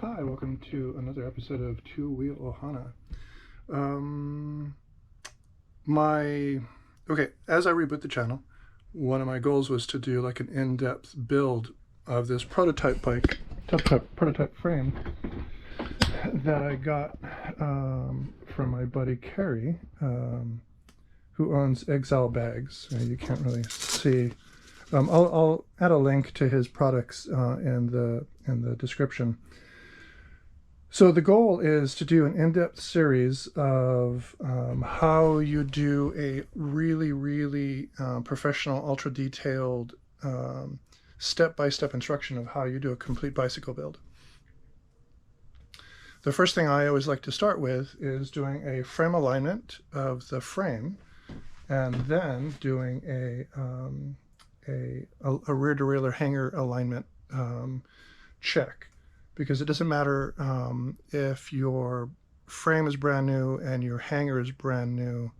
Hi, welcome to another episode of Two Wheel Ohana. As I reboot the channel, one of my goals was to do like an in-depth build of this prototype bike, prototype frame that I got from my buddy Kerry, who owns Exile Bags. You can't really see. I'll add a link to his products in the description. So the goal is to do an in-depth series of how you do a really professional, ultra-detailed, step-by-step instruction of how you do a complete bicycle build. The first thing I always like to start with is doing a frame alignment of the frame, and then doing a rear derailleur hanger alignment check. Because it doesn't matter if your frame is brand new and your hanger is brand new.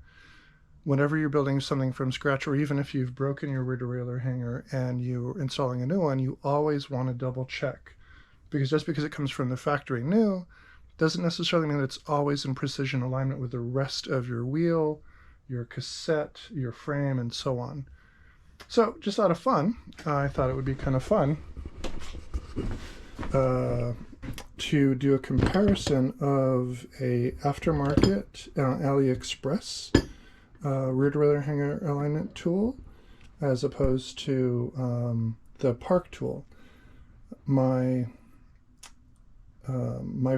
Whenever you're building something from scratch, or even if you've broken your rear derailleur hanger and you're installing a new one, you always want to double check. Because just because it comes from the factory new doesn't necessarily mean that it's always in precision alignment with the rest of your wheel, your cassette, your frame, and so on. So just out of fun, I thought it would be kind of fun to do a comparison of a aftermarket AliExpress rear derailleur hanger alignment tool as opposed to the Park tool. My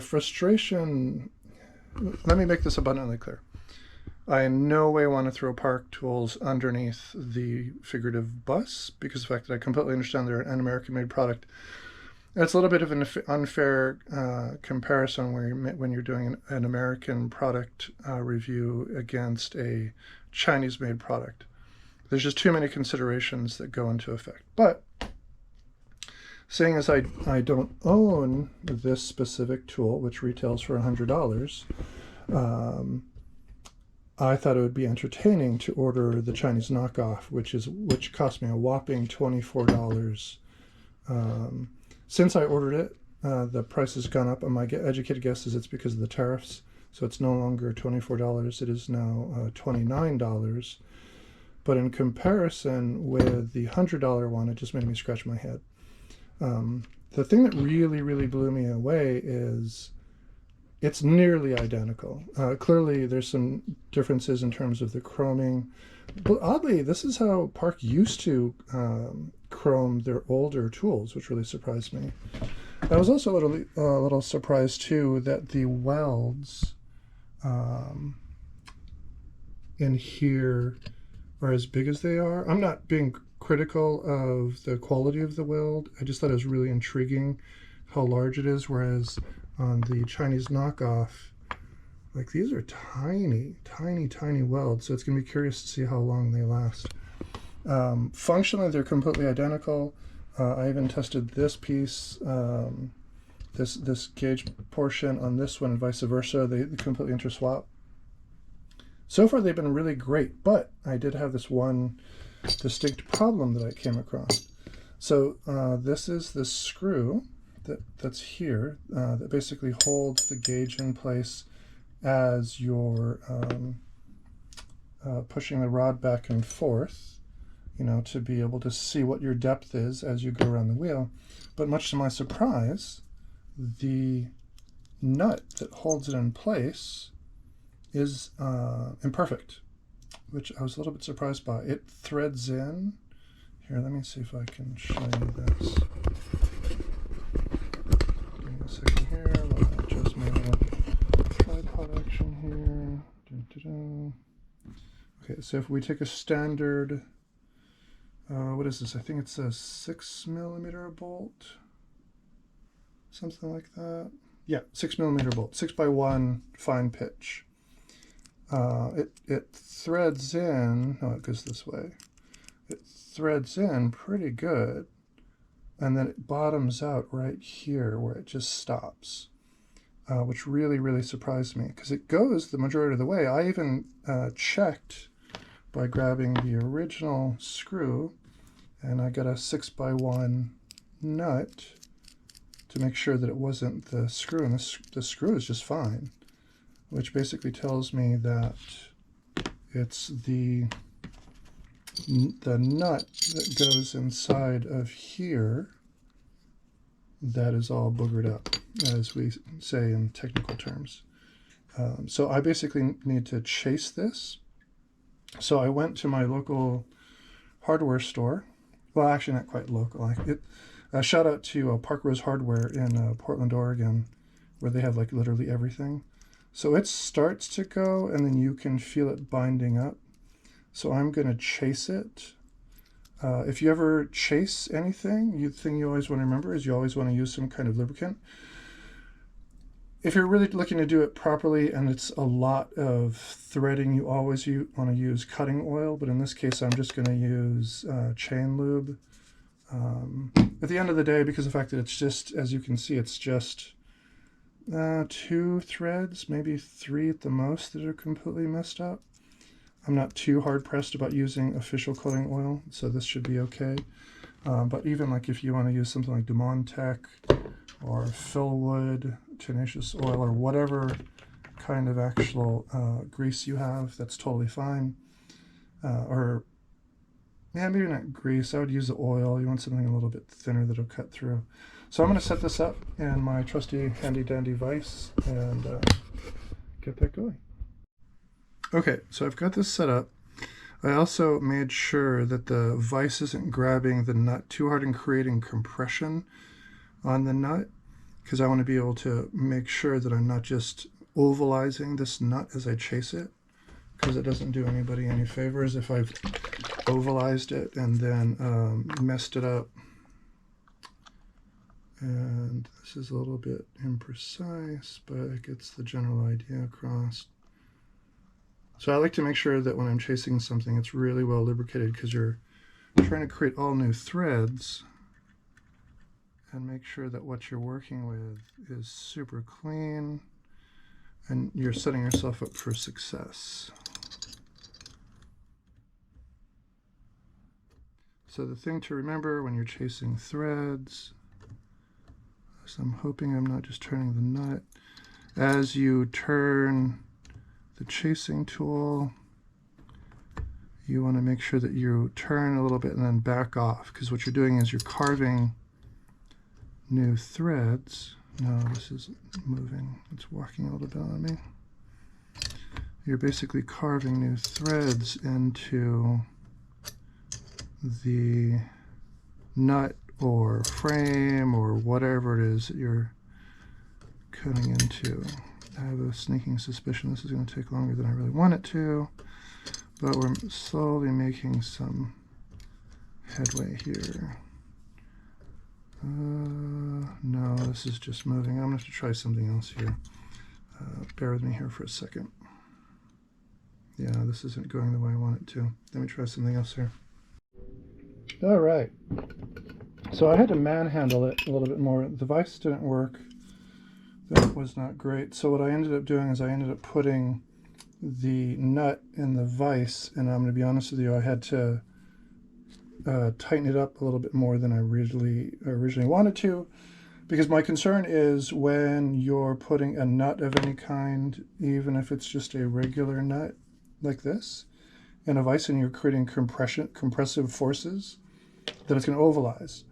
frustration, let me make this abundantly clear. I in no way want to throw Park tools underneath the figurative bus, because of the fact that I completely understand they're an American-made product. It's a little bit of an unfair comparison when you're doing an American product review against a Chinese-made product. There's just too many considerations that go into effect. But seeing as I don't own this specific tool, which retails for $100, I thought it would be entertaining to order the Chinese knockoff, which cost me a whopping $24. Since I ordered it, the price has gone up, and my educated guess is it's because of the tariffs. So it's no longer $24, it is now $29. But in comparison with the $100 one, it just made me scratch my head. The thing that really blew me away is it's nearly identical. Clearly there's some differences in terms of the chroming. But oddly, this is how Park used to chrome their older tools, which really surprised me. I was also a little surprised too that the welds in here are as big as they are. I'm not being critical of the quality of the weld. I just thought it was really intriguing how large it is, whereas on the Chinese knockoff, like, these are tiny welds, so it's going to be curious to see how long they last. Functionally, they're completely identical. I even tested this piece, this gauge portion on this one and vice versa. They completely interswap. So far, they've been really great, but I did have this one distinct problem that I came across. So this is the screw that's here that basically holds the gauge in place as you're pushing the rod back and forth, to be able to see what your depth is as you go around the wheel. But much to my surprise, the nut that holds it in place is imperfect, which I was a little bit surprised by. It threads in. Here, let me see if I can show you this. Give me a second here. I'll adjust my tripod action here. Okay, so if we take a standard, what is this? I think it's a 6mm bolt, something like that. Yeah, 6mm bolt, 6x1 fine pitch. It threads in. Oh, it goes this way. It threads in pretty good, and then it bottoms out right here where it just stops, which really surprised me, because it goes the majority of the way. I even checked by grabbing the original screw, and I got a 6x1 nut to make sure that it wasn't the screw, and the screw is just fine, which basically tells me that it's the nut that goes inside of here that is all boogered up, as we say in technical terms. So I basically need to chase this. So I went to my local hardware store. Well, actually not quite local. Shout out to Park Rose Hardware in Portland, Oregon, where they have like literally everything. So it starts to go, and then you can feel it binding up. So I'm going to chase it. If you ever chase anything, the thing you always want to remember is you always want to use some kind of lubricant. If you're really looking to do it properly and it's a lot of threading, you always want to use cutting oil, but in this case I'm just going to use chain lube. At the end of the day, because of the fact that it's just, as you can see, it's just 2 threads, maybe 3 at the most, that are completely messed up. I'm not too hard pressed about using official cutting oil, so this should be okay. But even like if you want to use something like Demontech or Philwood, tenacious oil, or whatever kind of actual grease you have, that's totally fine. Or yeah, maybe not grease. I would use the oil. You want something a little bit thinner that'll cut through. So I'm going to set this up in my trusty handy dandy vise and get that going. Okay, so I've got this set up. I also made sure that the vise isn't grabbing the nut too hard and creating compression on the nut, because I want to be able to make sure that I'm not just ovalizing this nut as I chase it, because it doesn't do anybody any favors if I've ovalized it and then messed it up. And this is a little bit imprecise, but it gets the general idea across. So I like to make sure that when I'm chasing something, it's really well lubricated, because you're trying to create all new threads and make sure that what you're working with is super clean and you're setting yourself up for success. So the thing to remember when you're chasing threads, so I'm hoping I'm not just turning the nut, as you turn the chasing tool, you want to make sure that you turn a little bit and then back off, because what you're doing is you're carving new threads. No, this isn't moving. It's walking a little bit on me. You're basically carving new threads into the nut or frame or whatever it is that you're cutting into. I have a sneaking suspicion this is going to take longer than I really want it to, but we're slowly making some headway here. No, this is just moving. I'm going to have to try something else here. Bear with me here for a second. Yeah, this isn't going the way I want it to. Let me try something else here. All right. So I had to manhandle it a little bit more. The vise didn't work. That was not great. So what I ended up doing is I ended up putting the nut in the vise, and I'm going to be honest with you, I had to tighten it up a little bit more than I originally wanted to, because my concern is when you're putting a nut of any kind, even if it's just a regular nut like this, in a vise, and you're creating compressive forces, that it's going to ovalize.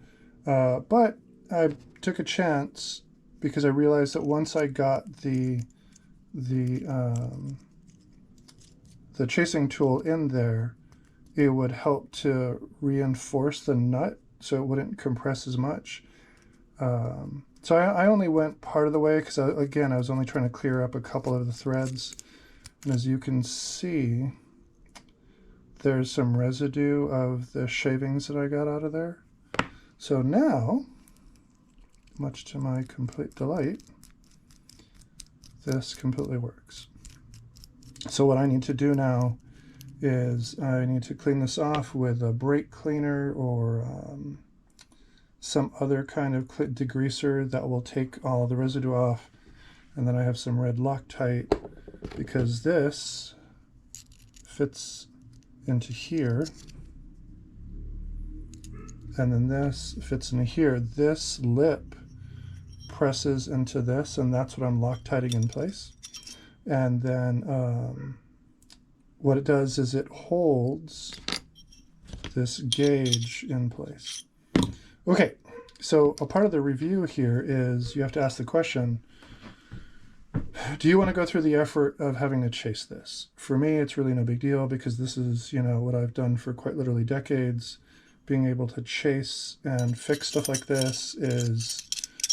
But I took a chance, because I realized that once I got the chasing tool in there, it would help to reinforce the nut so it wouldn't compress as much. So I only went part of the way, because again, I was only trying to clear up a couple of the threads. And as you can see, there's some residue of the shavings that I got out of there. So now, much to my complete delight, this completely works. So what I need to do now is I need to clean this off with a brake cleaner or some other kind of degreaser that will take all the residue off. And then I have some red Loctite, because this fits into here, and then this fits into here. This lip presses into this, and that's what I'm Loctiting in place. And then what it does is it holds this gauge in place. Okay, so a part of the review here is you have to ask the question, do you want to go through the effort of having to chase this? For me, it's really no big deal because this is, you know, what I've done for quite literally decades. Being able to chase and fix stuff like this is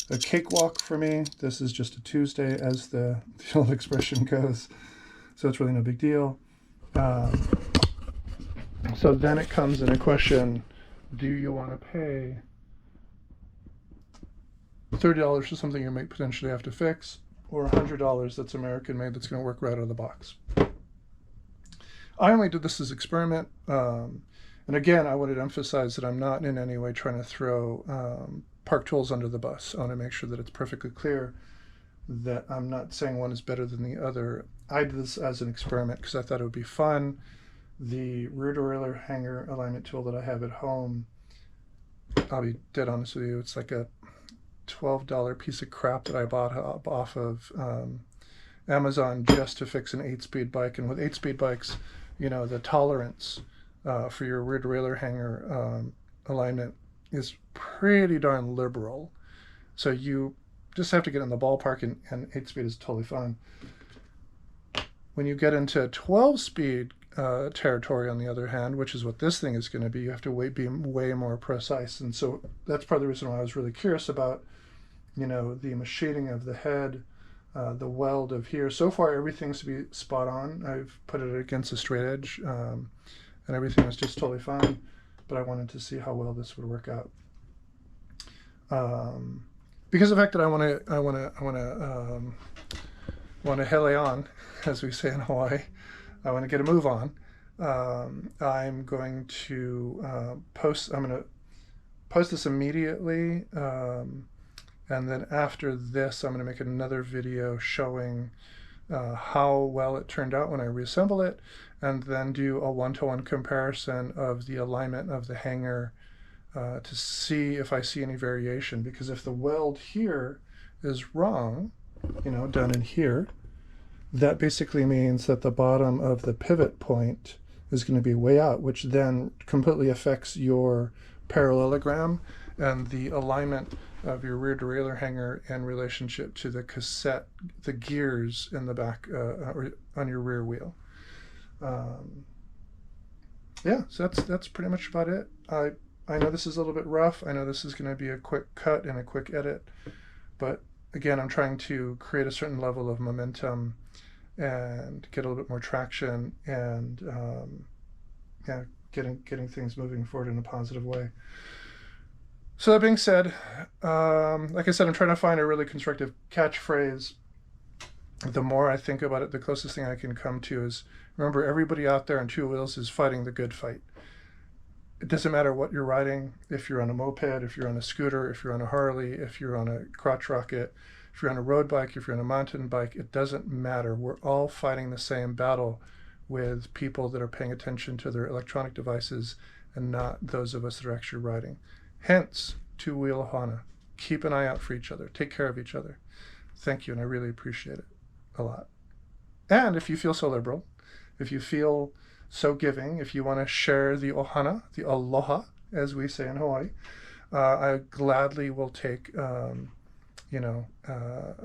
a cakewalk for me. This is just a Tuesday, as the old expression goes. So it's really no big deal. So then it comes in a question, do you want to pay $30 for something you might potentially have to fix, or $100 that's American made that's going to work right out of the box? I only did this as experiment. And again, I wanted to emphasize that I'm not in any way trying to throw Park Tools under the bus. I want to make sure that it's perfectly clear that I'm not saying one is better than the other. I did this as an experiment because I thought it would be fun. The rear derailleur hanger alignment tool that I have at home, I'll be dead honest with you, it's like a $12 piece of crap that I bought off of Amazon just to fix an 8-speed bike. And with 8-speed bikes, you know, the tolerance for your rear derailleur hanger alignment is pretty darn liberal. So you just have to get in the ballpark, and 8-speed is totally fine. When you get into 12-speed territory, on the other hand, which is what this thing is going to be, you have to be way more precise. And so that's part of the reason why I was really curious about, you know, the machining of the head, the weld of here. So far, everything seems to be spot on. I've put it against a straight edge, and everything was just totally fine. But I wanted to see how well this would work out. Because of the fact that I want to hele on, as we say in Hawaii. I want to get a move on. I'm going to post this immediately, and then after this I'm going to make another video showing how well it turned out when I reassemble it, and then do a one-to-one comparison of the alignment of the hanger to see if I see any variation. Because if the weld here is wrong, you know, down in here, that basically means that the bottom of the pivot point is going to be way out, which then completely affects your parallelogram and the alignment of your rear derailleur hanger in relationship to the cassette, the gears in the back or on your rear wheel. Yeah, so that's pretty much about it. I know this is a little bit rough. I know this is going to be a quick cut and a quick edit, but again, I'm trying to create a certain level of momentum and get a little bit more traction, and yeah, getting things moving forward in a positive way. So that being said, like I said, I'm trying to find a really constructive catchphrase. The more I think about it, the closest thing I can come to is, remember, everybody out there on two wheels is fighting the good fight. It doesn't matter what you're riding, if you're on a moped, if you're on a scooter, if you're on a Harley, if you're on a crotch rocket, if you're on a road bike, if you're on a mountain bike, it doesn't matter. We're all fighting the same battle with people that are paying attention to their electronic devices and not those of us that are actually riding. Hence, two-wheel Ohana. Keep an eye out for each other. Take care of each other. Thank you, and I really appreciate it a lot. And if you feel so liberal, if you feel so giving, if you want to share the Ohana, the aloha, as we say in Hawaii, I gladly will take a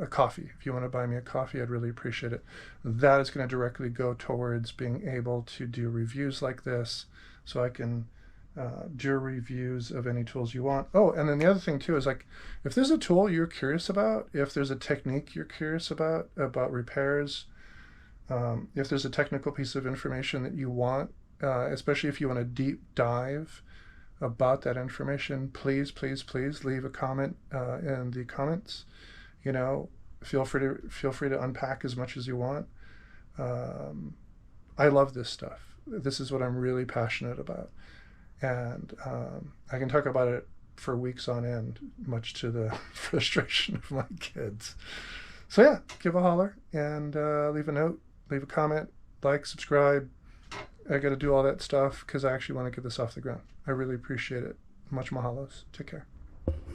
coffee. If you want to buy me a coffee, I'd really appreciate it. That is going to directly go towards being able to do reviews like this, so I can do reviews of any tools you want. Oh, and then the other thing too is, like, if there's a tool you're curious about, if there's a technique you're curious about repairs, if there's a technical piece of information that you want, especially if you want a deep dive about that information, please leave a comment in the comments. You know, feel free to unpack as much as you want. I love this stuff. This is what I'm really passionate about, and I can talk about it for weeks on end, much to the frustration of my kids. So yeah, give a holler and leave a note, leave a comment, like, subscribe. I got to do all that stuff because I actually want to get this off the ground. I really appreciate it. Much mahalos. Take care.